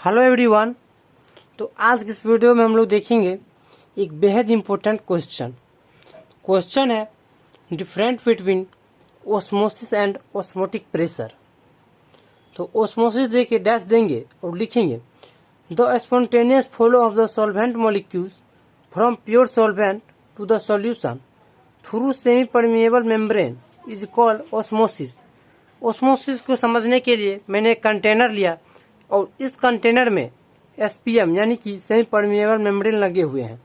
Hello everyone. तो आज की इस वीडियो में हम लोग देखेंगे एक बेहद इम्पोर्टेंट क्वेश्चन है different between osmosis and osmotic pressure. तो ओस्मोसिस दे के डैश देंगे और लिखेंगे the spontaneous flow of the solvent molecules from pure solvent to the solution through semi permeable membrane is called osmosis. Osmosis को समझने के लिए मैंने एक कंटेनर लिया और इस कंटेनर में एसपीएम यानी कि सेमी परमिएबल मेम्ब्रेन लगे हुए हैं।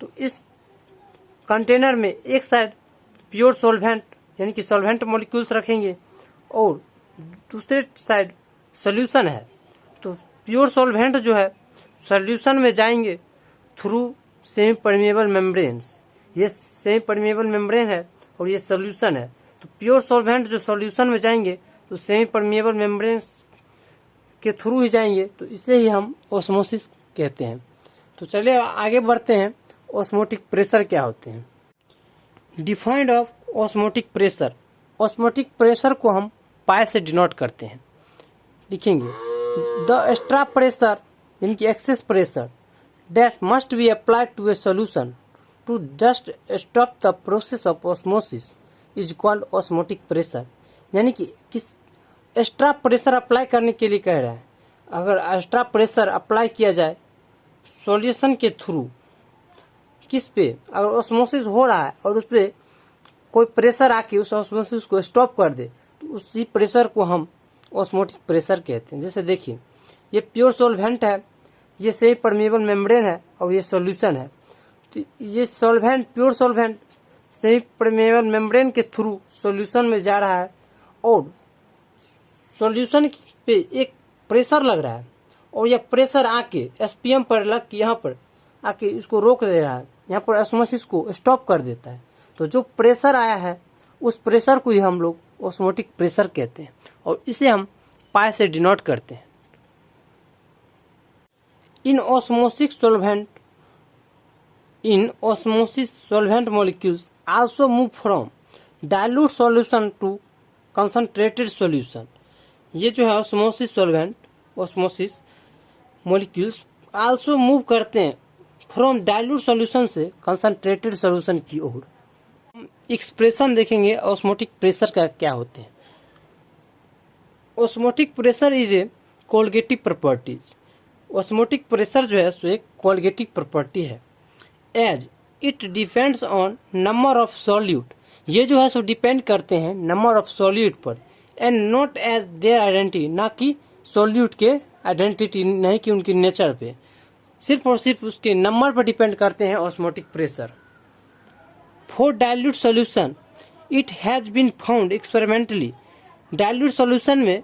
तो इस कंटेनर में एक साइड प्योर सॉल्वेंट यानी कि सॉल्वेंट मॉलिक्यूल्स रखेंगे और दूसरे साइड सॉल्यूशन है। तो प्योर सॉल्वेंट जो है सॉल्यूशन में जाएंगे थ्रू सेमी परमिएबल मेम्ब्रेन्स। ये सेमी परमिएबल मेम्ब्रेन है और ये सॉल्यूशन है। तो प्योर सॉल्वेंट जो सॉल्यूशन में जाएंगे तो सेमी परमिएबल मेम्ब्रेन के थ्रू ही जाएंगे, तो इसे ही हम ऑस्मोसिस कहते हैं। तो चलिए आगे बढ़ते हैं। ऑस्मोटिक प्रेशर क्या होते हैं? Defined of osmotic pressure. Osmotic pressure को हम पाई से डिनोट करते हैं। लिखेंगे द एक्स्ट्रा प्रेशर यानी कि excess pressure that must be applied to a solution to just stop the process of osmosis is called osmotic pressure. यानी कि किस एक्स्ट्रा प्रेशर अप्लाई करने के लिए कह रहा है। अगर एक्स्ट्रा प्रेशर अप्लाई किया जाए सॉल्यूशन के थ्रू, किस पे? अगर ऑस्मोसिस हो रहा है और उस पर कोई प्रेशर आके उस ऑस्मोसिस को स्टॉप कर दे तो उसी प्रेशर को हम ऑस्मोटिक प्रेशर कहते हैं। जैसे देखिए ये प्योर सॉल्वेंट है, ये सेमी परमिएबल मेम्ब्रेन है और ये सॉल्यूशन है। तो ये solvent pure solvent semi permeable membrane के थ्रू सॉल्यूशन में जा रहा है और सॉल्यूशन पे एक प्रेशर लग रहा है और यह प्रेशर आके एसपीएम पर लग के यहाँ पर आके इसको रोक दे रहा है, यहाँ पर ऑस्मोसिस को स्टॉप कर देता है। तो जो प्रेशर आया है उस प्रेशर को ही हम लोग ऑस्मोटिक प्रेशर कहते हैं और इसे हम पाई से डिनोट करते हैं। In osmosis solvent molecules also move from dilute solution to concentrated solution. ये जो है ऑस्मोसिस मॉलिक्यूल्स आल्सो मूव करते हैं फ्रॉम डाइल्यूट सॉल्यूशन से कंसंट्रेटेड सॉल्यूशन की ओर। एक्सप्रेशन देखेंगे ऑस्मोटिक प्रेशर का क्या होते हैं। Osmotic pressure is a colligative properties. Osmotic pressure जो है सो एक कोलगेटिव प्रॉपर्टी है। As it depends on number of solute. ये जो है सो डिपेंड करते हैं नंबर ऑफ सॉल्यूट पर and not as their identity, ना कि सॉल्यूट के आइडेंटिटी, नहीं कि उनकी नेचर पे, सिर्फ और सिर्फ उसके नंबर पर डिपेंड करते हैं osmotic pressure. For dilute solution it has been found experimentally. Dilute solution में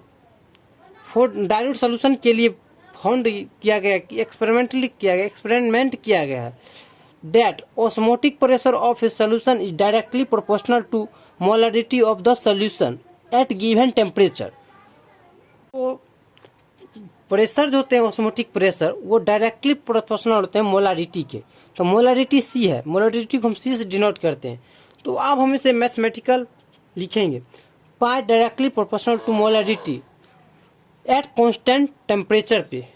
डाइल्यूट सॉल्यूशन के लिए फाउंड किया गया कि एक्सपेरिमेंट किया गया है that osmotic pressure of a solution is directly proportional to molarity of the solution at given temperature. तो प्रेशर जो होते हैं ऑस्मोटिक प्रेशर वो डायरेक्टली प्रोपोर्शनल होते हैं मोलारिटी के। तो मोलारिटी सी है, मोलारिटी को हम सी से डिनोट करते हैं। तो अब हम इसे मैथमेटिकल लिखेंगे pi directly proportional to molarity at constant temperature पे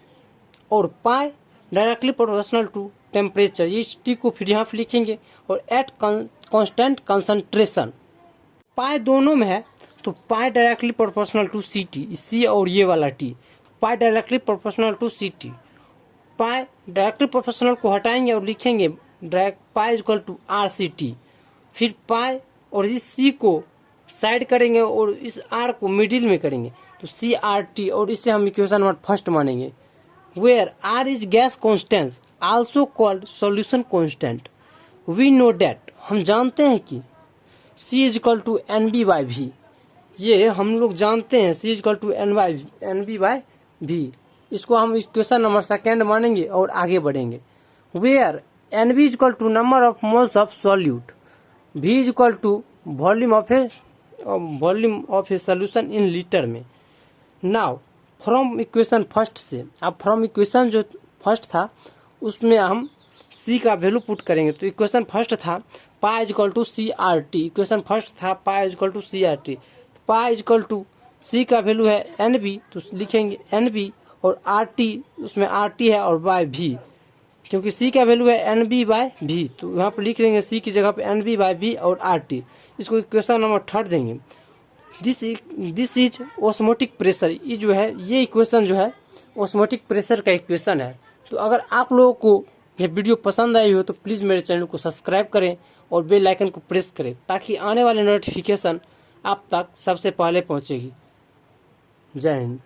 और pi directly proportional to temperature, ये टी को फिर यहाँ पे लिखेंगे और एट कांस्टेंट कंसंट्रेशन। पाई दोनों में है तो pi directly proportional to C T, C और ये वाला T, pi directly proportional to C T. Pi directly proportional को हटाएंगे और लिखेंगे pi equal to R C T. फिर पाई और इस सी को साइड करेंगे और इस आर को मिडिल में करेंगे तो सी आर टी, और इसे हम इक्वेशन नंबर फर्स्ट मानेंगे। Where R is gas constant also called solution constant. We know that, हम जानते हैं कि C is equal to N B by V, ये हम लोग जानते हैं C is equal to N B by V. इसको हम इक्वेशन नंबर सेकेंड मानेंगे और आगे बढ़ेंगे। Where N B is equal to number of moles of solute, V is equal to volume of a solution in litre में। Now from equation first से, अब from equation जो फर्स्ट था उसमें हम सी का वैल्यू पुट करेंगे। तो इक्वेशन फर्स्ट था pi is equal to C R T, equation first था pi is equal to C R T. Pi is equal to C का वैल्यू है एन बी, तो लिखेंगे एन बी और आर टी उसमें आर टी है और बाय भी, क्योंकि सी का वैल्यू है एन बी बाय भी, तो यहाँ पर लिख देंगे सी की जगह पे एन बी बाय भी और आर टी। इसको क्वेश्चन नंबर 3 देंगे। दिस इज ऑस्मोटिक प्रेशर, ये जो है ये इक्वेशन जो है ऑस्मोटिक प्रेशर का इक्वेशन है। तो अगर आप लोगों को यह वीडियो पसंद आई हो तो प्लीज़ मेरे चैनल को सब्सक्राइब करें और बेल आइकन को प्रेस करें, ताकि आने वाले नोटिफिकेशन आप तक सबसे पहले पहुंचेगी। जय हिंद।